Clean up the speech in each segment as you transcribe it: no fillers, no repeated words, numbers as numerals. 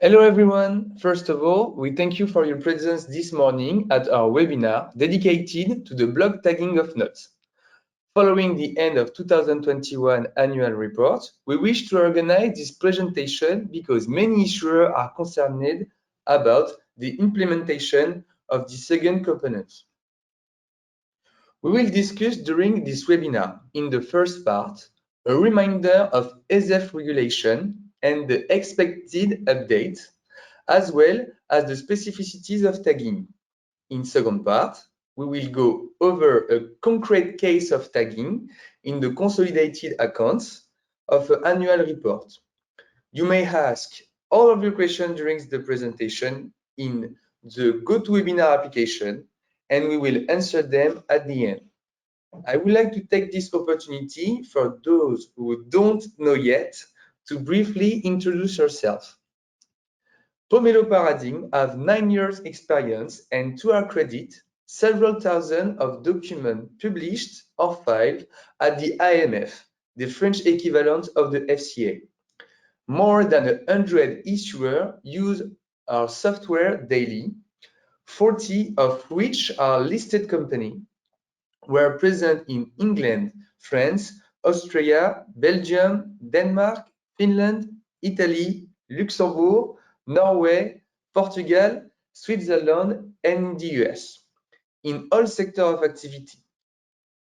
Hello everyone. First of all, we thank you for your presence this morning at our webinar dedicated to the block tagging of notes. Following the end of 2021 annual report, we wish to organize this presentation because many issuers are concerned about the implementation of the second component. We will discuss during this webinar, in the first part, a reminder of ESEF regulation and the expected update, as well as the specificities of tagging. In second part, we will go over a concrete case of tagging in the consolidated accounts of an annual report. You may ask all of your questions during the presentation in the GoToWebinar application, and we will answer them at the end. I would like to take this opportunity for those who don't know yet to briefly introduce yourself. Pomelo-Paradigm have 9 years experience and to our credit, several thousand of documents published or filed at the IMF, the French equivalent of the FCA. More than 100 issuers use our software daily, 40 of which are listed companies. Were present in England, France, Austria, Belgium, Denmark, Finland, Italy, Luxembourg, Norway, Portugal, Switzerland, and the US. In all sectors of activity,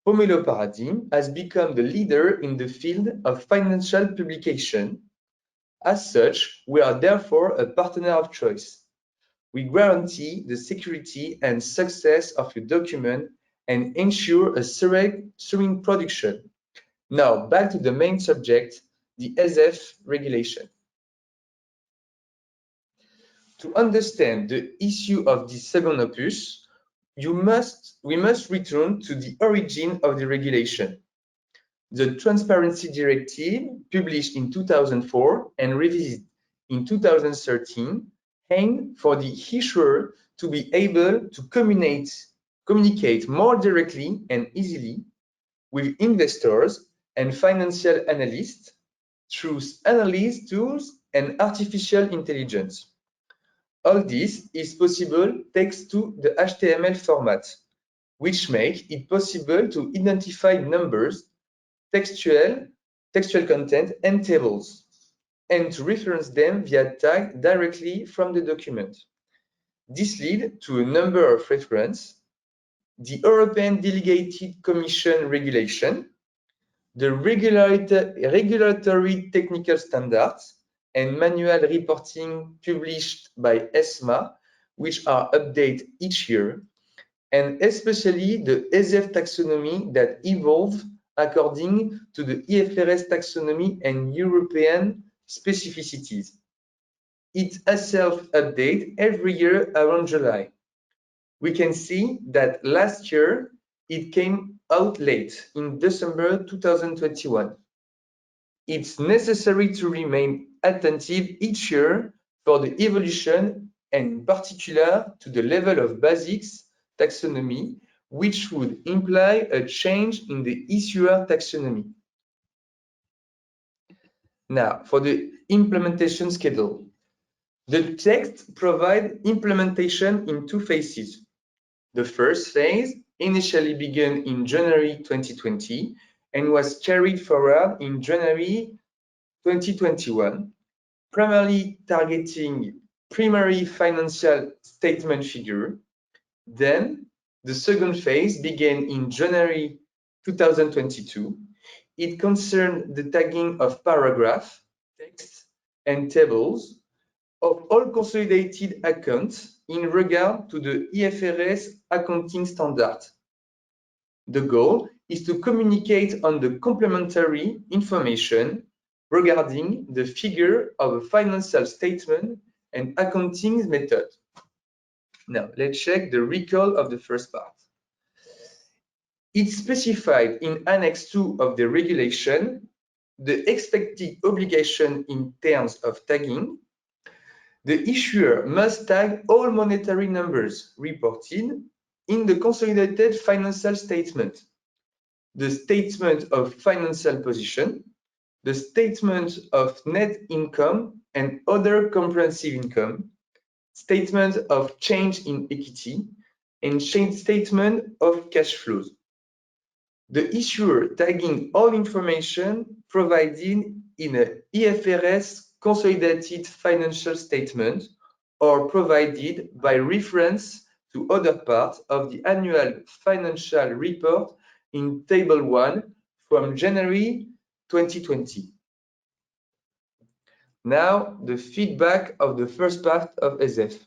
Pomelo-Paradigm has become the leader in the field of financial publication. As such, we are therefore a partner of choice. We guarantee the security and success of your document and ensure a serene production. Now, back to the main subject, the ESEF regulation. To understand the issue of this second opus, we must return to the origin of the regulation. The Transparency Directive, published in 2004 and revised in 2013, aimed for the issuer to be able to communicate more directly and easily with investors and financial analysts through analysis tools and artificial intelligence. All this is possible thanks to the HTML format, which makes it possible to identify numbers, textual content, and tables, and to reference them via tag directly from the document. This leads to a number of references: the European Delegated Commission regulation, the regulatory technical standards, and manual reporting published by ESMA, which are updated each year, and especially the ESEF taxonomy that evolved according to the IFRS taxonomy and European specificities. It itself updates every year around July. We can see that last year it came out late in December 2021. It's necessary to remain attentive each year for the evolution and in particular to the level of basics taxonomy, which would imply a change in the issuer taxonomy. Now, for the implementation schedule. The text provides implementation in two phases. The first phase initially began in January 2020 and was carried forward in January 2021, primarily targeting primary financial statement figure. Then, the second phase began in January 2022. It concerned the tagging of paragraph, text, and tables of all consolidated accounts in regard to the IFRS accounting standard. The goal is to communicate on the complementary information regarding the figure of a financial statement and accounting method. Now, let's check the recall of the first part. It's specified in Annex 2 of the regulation the expected obligation in terms of tagging. The issuer must tag all monetary numbers reported in the consolidated financial statement. the statement of financial position, the statement of net income and other comprehensive income, statement of change in equity, and statement of cash flows. The issuer tagging all information provided in an IFRS consolidated financial statement or provided by reference to other parts of the annual financial report in Table 1 from January 2020. Now, the feedback of the first part of ESEF.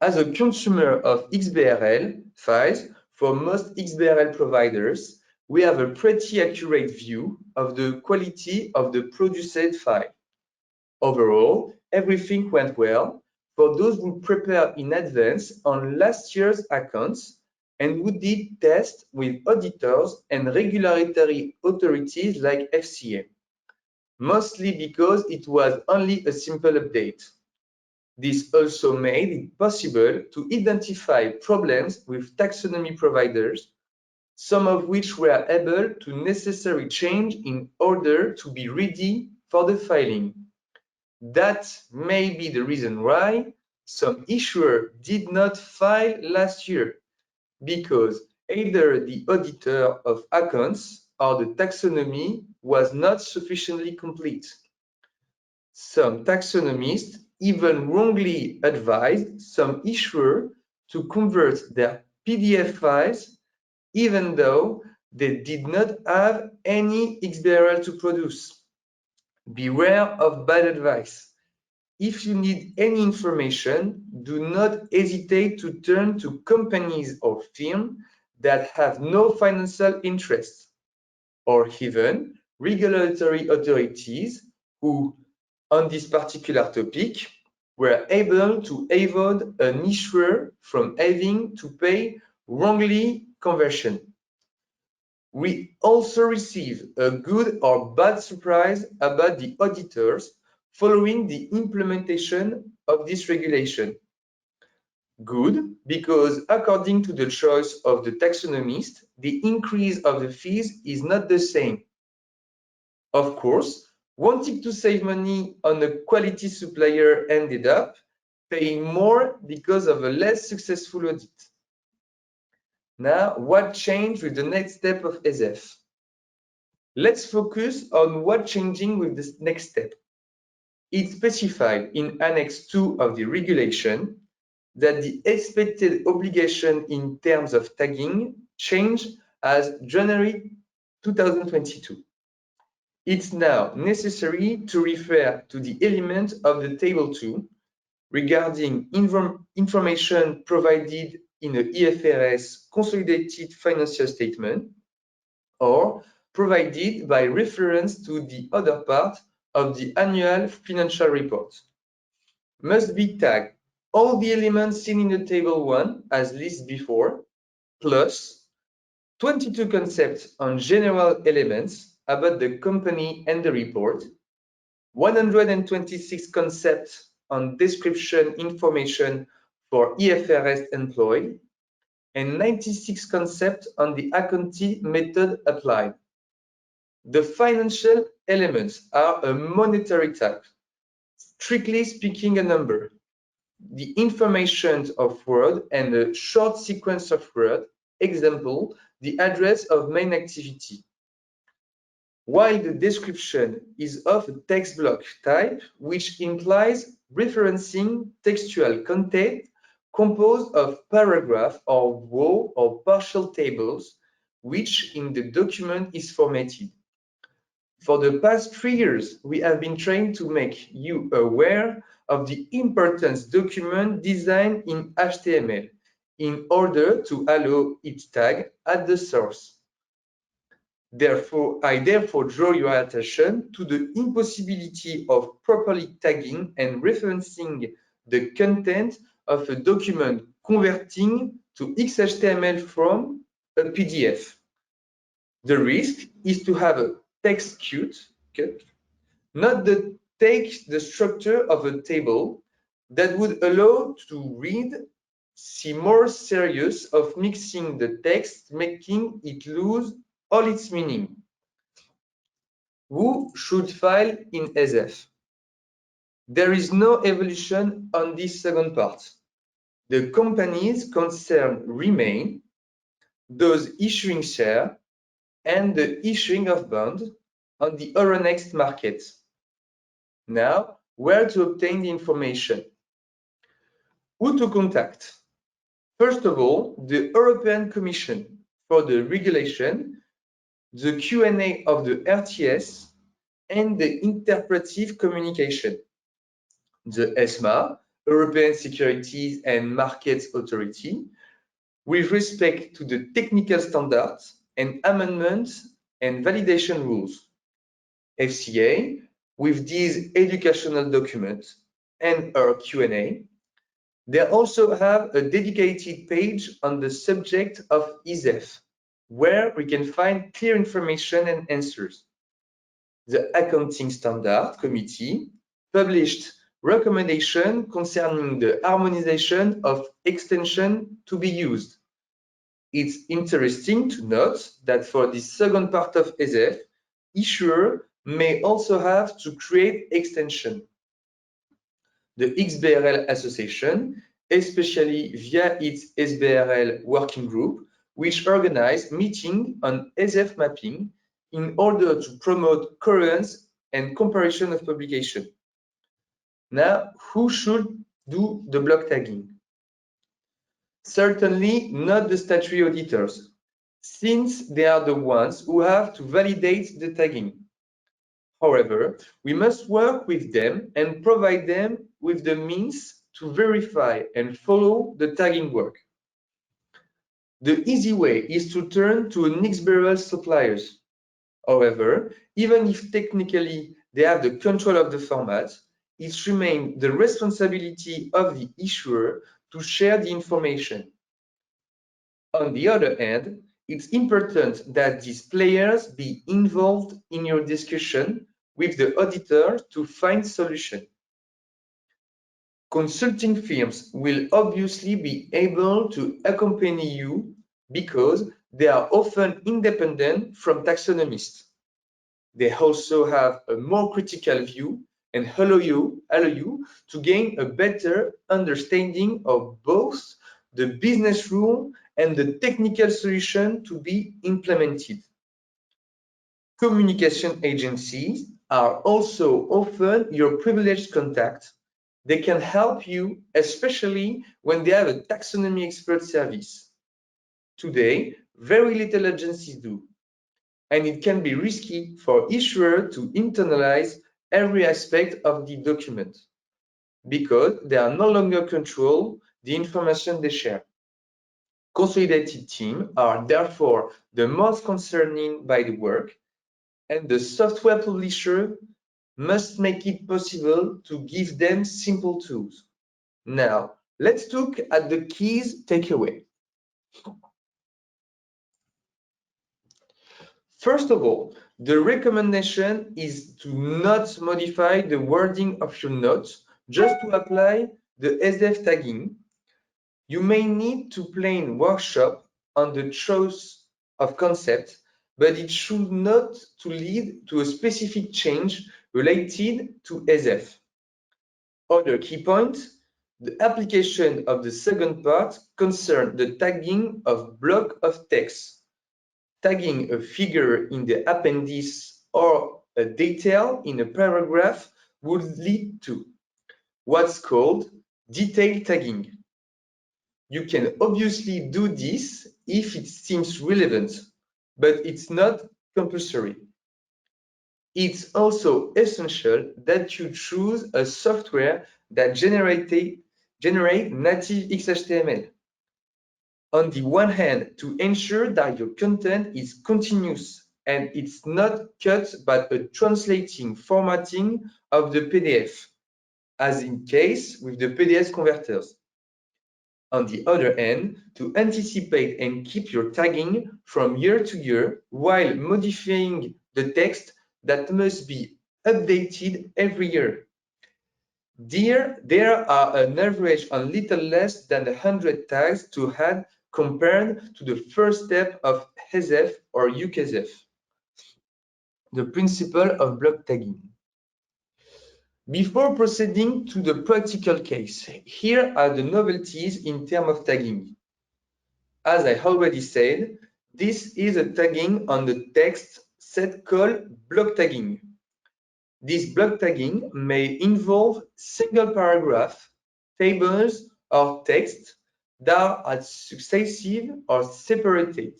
As a consumer of XBRL files, for most XBRL providers, we have a pretty accurate view of the quality of the produced file. Overall, everything went well for those who prepared in advance on last year's accounts and who did tests with auditors and regulatory authorities like FCA, mostly because it was only a simple update. This also made it possible to identify problems with taxonomy providers, some of which were able to necessarily change in order to be ready for the filing. That may be the reason why some issuers did not file last year, because either the auditor of accounts or the taxonomy was not sufficiently complete. Some taxonomists even wrongly advised some issuers to convert their PDF files even though they did not have any XBRL to produce. Beware of bad advice. If you need any information, do not hesitate to turn to companies or firms that have no financial interest, or even regulatory authorities who, on this particular topic, were able to avoid an issuer from having to pay wrongly conversion. We also received a good or bad surprise about the auditors following the implementation of this regulation. Good, because according to the choice of the taxonomist, the increase of the fees is not the same. Of course, wanting to save money on a quality supplier ended up paying more because of a less successful audit. Now, what changed with the next step of ESEF? Let's focus on what's changing with this next step. It's specified in Annex 2 of the regulation that the expected obligation in terms of tagging changed as January 2022. It's now necessary to refer to the element of the Table 2 regarding information provided in the IFRS consolidated financial statement or provided by reference to the other part of the annual financial report. Must be tagged all the elements seen in the Table 1 as listed before, plus 22 concepts on general elements about the company and the report, 126 concepts on description information for IFRS employee, and 96 concepts on the accounting method applied. The financial elements are a monetary type, strictly speaking a number. The information of word and a short sequence of word, example, the address of main activity. While the description is of a text block type, which implies referencing textual content composed of paragraph or row or partial tables, which in the document is formatted. For the past 3 years, we have been trying to make you aware of the importance document design in HTML in order to allow its tag at the source. I therefore draw your attention to the impossibility of properly tagging and referencing the content of a document converting to XHTML from a PDF. The risk is to have a text cut, not take the structure of a table that would allow to read see more serious of mixing the text, making it lose all its meaning. Who should file in ESEF? There is no evolution on this second part. The companies concerned remain those issuing share and the issuing of bond on the Euronext market. Now, where to obtain the information? Who to contact? First of all, the European Commission for the regulation, the Q&A of the RTS, and the interpretive communication. The ESMA, European Securities and Markets Authority, with respect to the technical standards and amendments and validation rules. FCA, with these educational documents and our Q&A. They also have a dedicated page on the subject of ESEF, where we can find clear information and answers. The Accounting Standard Committee published recommendation concerning the harmonization of extension to be used. It's interesting to note that for the second part of ESEF, issuer may also have to create extension. The XBRL Association, especially via its SBRL working group, which organized meetings on ESEF mapping in order to promote coherence and comparison of publication. Now, who should do the block tagging? Certainly not the statutory auditors, since they are the ones who have to validate the tagging. However, we must work with them and provide them with the means to verify and follow the tagging work. The easy way is to turn to an XBRL suppliers. However, even if technically they have the control of the format, it remains the responsibility of the issuer to share the information. On the other hand, it's important that these players be involved in your discussion with the auditor to find solution. Consulting firms will obviously be able to accompany you because they are often independent from taxonomists. They also have a more critical view and allow you to gain a better understanding of both the business rule and the technical solution to be implemented. Communication agencies are also often your privileged contact. They can help you, especially when they have a taxonomy expert service. Today, very little agencies do, and it can be risky for issuers to internalize every aspect of the document because they are no longer control the information they share. Consolidated teams are therefore the most concerning by the work, and the software publisher must make it possible to give them simple tools. Now, let's look at the keys takeaway. First of all, the recommendation is to not modify the wording of your notes, just to apply the ESEF tagging. You may need to plan workshop on the choice of concept, but it should not to lead to a specific change related to ESEF. Other key points, the application of the second part concerns the tagging of block of text. Tagging a figure in the appendix or a detail in a paragraph would lead to what's called detail tagging. You can obviously do this if it seems relevant, but it's not compulsory. It's also essential that you choose a software that generates native XHTML. On the one hand, to ensure that your content is continuous and it's not cut by a translating formatting of the PDF, as in case with the PDF converters. On the other hand, to anticipate and keep your tagging from year to year while modifying the text that must be updated every year. There are an average on little less than 100 tags to add compared to the first step of ESEF or ESEF, the principle of block tagging. Before proceeding to the practical case, here are the novelties in terms of tagging. As I already said, this is a tagging on the text set called block tagging. This block tagging may involve single paragraph, tables, or text that are successive or separated.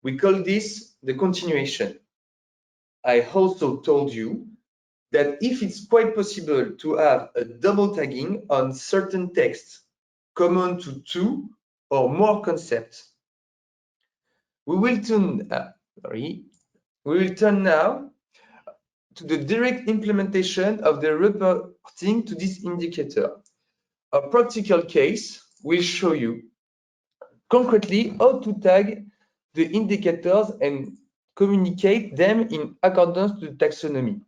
We call this the continuation. I also told you that if it's quite possible to have a double tagging on certain texts common to two or more concepts. We will turn now to the direct implementation of the reporting to this indicator. A practical case will show you concretely how to tag the indicators and communicate them in accordance to the taxonomy.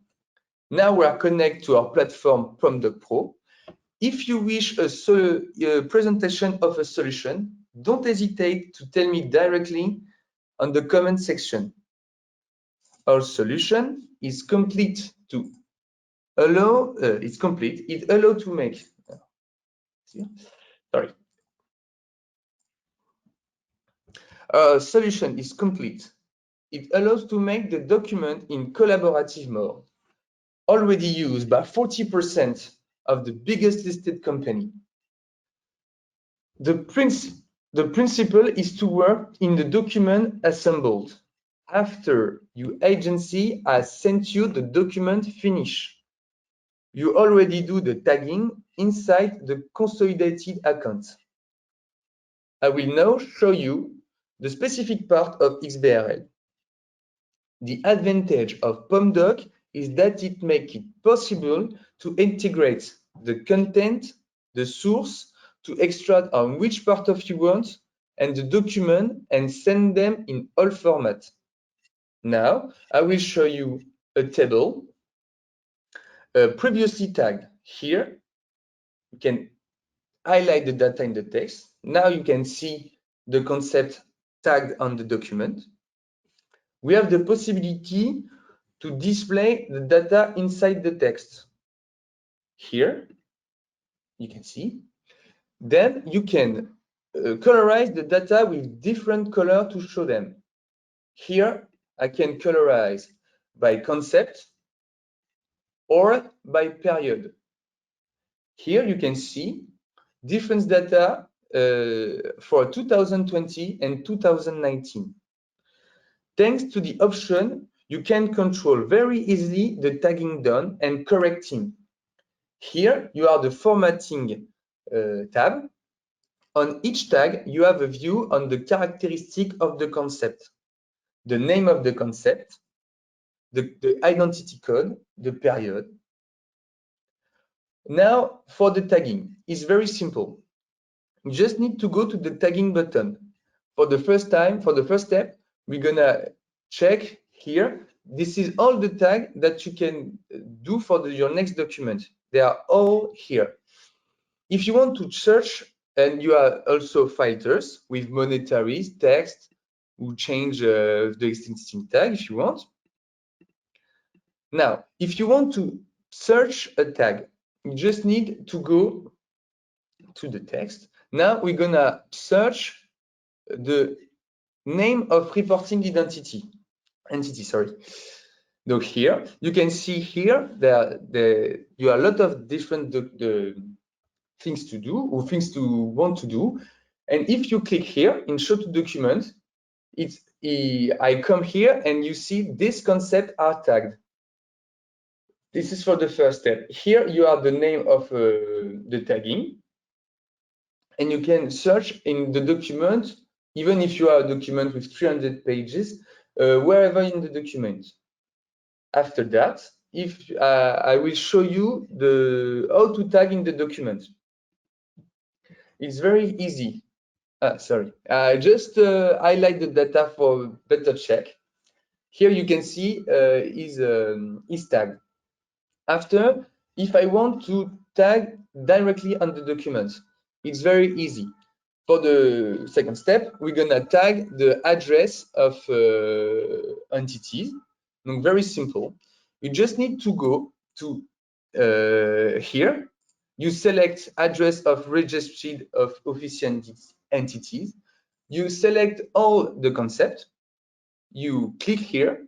Now we are connected to our platform Pomdoc Pro. If you wish a presentation of a solution, don't hesitate to tell me directly on the comment section. Our solution is complete to allow, it allows to make, Our solution is complete. It allows to make the document in collaborative mode, already used by 40% of the biggest listed company. The principle is to work in the document assembled after your agency has sent you the document finished. You already do the tagging inside the consolidated account. I will now show you the specific part of XBRL. The advantage of Pomdoc is that it makes it possible to integrate the content, the source, to extract on which part of you want, and the document, and send them in all formats. Now, I will show you a table previously tagged. Here, you can highlight the data in the text. Now you can see the concept tagged on the document. We have the possibility to display the data inside the text. Here, you can see. Then you can colorize the data with different color to show them. Here, I can colorize by concept or by period. Here you can see different data for 2020 and 2019. Thanks to the option, you can control very easily the tagging done and correcting. Here you are the formatting tab. On each tag, you have a view on the characteristic of the concept, the name of the concept, the identity code, the period. Now, for the tagging, it's very simple. You just need to go to the tagging button. For the first step, we're gonna check here. This is all the tag that you can do for your next document. They are all here. If you want to search, and you are also filters with monetaries, text, we change the existing tag if you want. Now, if you want to search a tag, you just need to go to the text. Now we're gonna search the name of reporting entity. So here you can see here you have a lot of different things to do or things to want to do. And if you click here in show to document, I come here and you see this concept are tagged. This is for the first step. Here you have the name of the tagging, and you can search in the document, even if you have a document with 300 pages, wherever in the document. After that, I will show you how to tag in the document. It's very easy. Sorry, I just highlight the data for better check. Here you can see is tagged. After, if I want to tag directdirectly on the document, it's very easy. For the second step, we're gonna tag the address of entities. Very simple. You just need to go to here. You select address of registry of official entities. You select all the concept. You click here,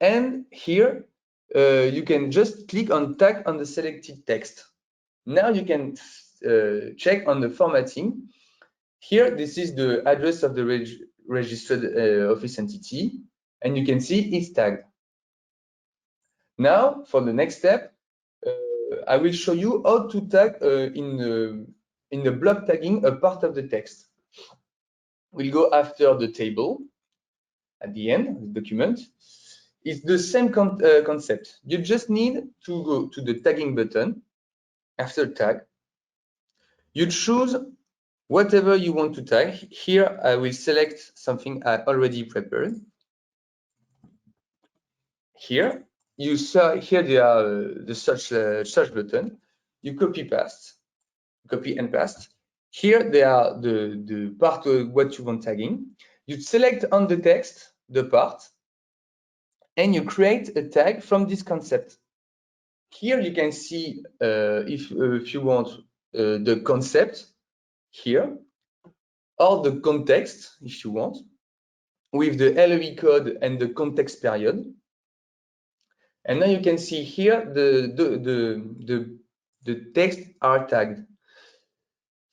and here you can just click on tag on the selected text. Now you can check on the formatting. Here, this is the address of the registered office entity, and you can see it's tagged. Now, for the next step, I will show you how to tag in the block tagging a part of the text. We'll go after the table at the end of the document. It's the same concept. You just need to go to the tagging button. After tag, you choose whatever you want to tag. Here, I will select something I already prepared. Here, you saw here there are the search button. You copy and paste. Here they are the part of what you want tagging. You select on the text the part, and you create a tag from this concept. Here you can see if you want the concept here, or the context if you want, with the LOE code and the context period. And now you can see here the text are tagged.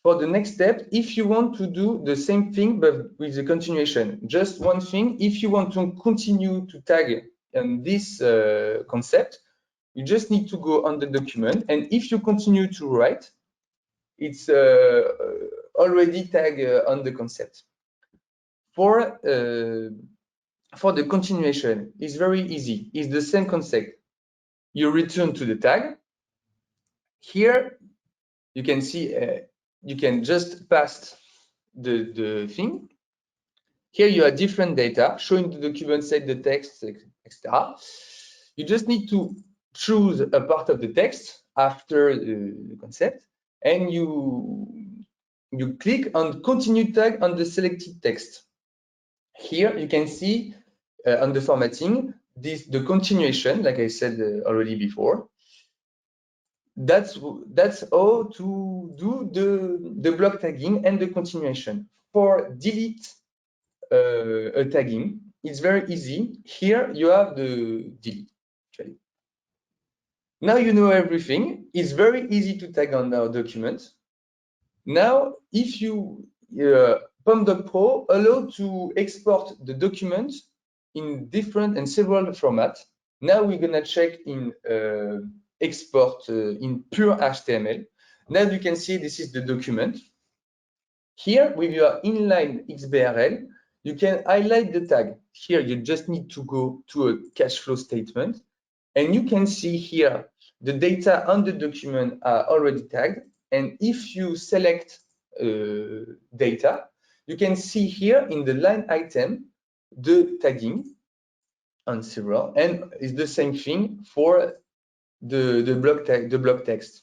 For the next step, if you want to do the same thing but with the continuation, just one thing, if you want to continue to tag this concept, you just need to go on the document, and if you continue to write, it's already tagged on the concept. For the continuation, it's very easy. It's the same concept. You return to the tag. Here, you can see you can just pass the thing. Here you have different data showing the document, set the text, etc. You just need to choose a part of the text after the concept, and you click on continue tag on the selected text. Here you can see on the formatting the continuation, like I said already before. That's how to do the block tagging and the continuation. For delete a tagging, it's very easy. Here you have the delete. Actually. Now you know everything. It's very easy to tag on our document. Now, if you Pomdoc Pro allow to export the document in different and several formats. Now we're gonna check in export in pure HTML. Now you can see this is the document. Here with your inline XBRL, you can highlight the tag. Here you just need to go to a cash flow statement, and you can see here the data on the document are already tagged. And if you select data, you can see here in the line item the tagging on several, and it's the same thing for the block text.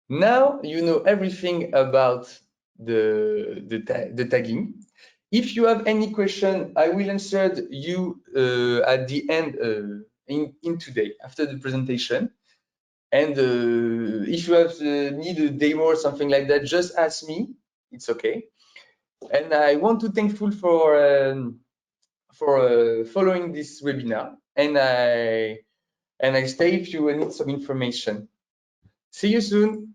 Now you know everything about the tagging. If you have any question, I will answer you at the end in today after the presentation. And if you have need a demo or something like that, just ask me. It's okay. And I want to thankful for following this webinar. And I stay if you need some information. See you soon.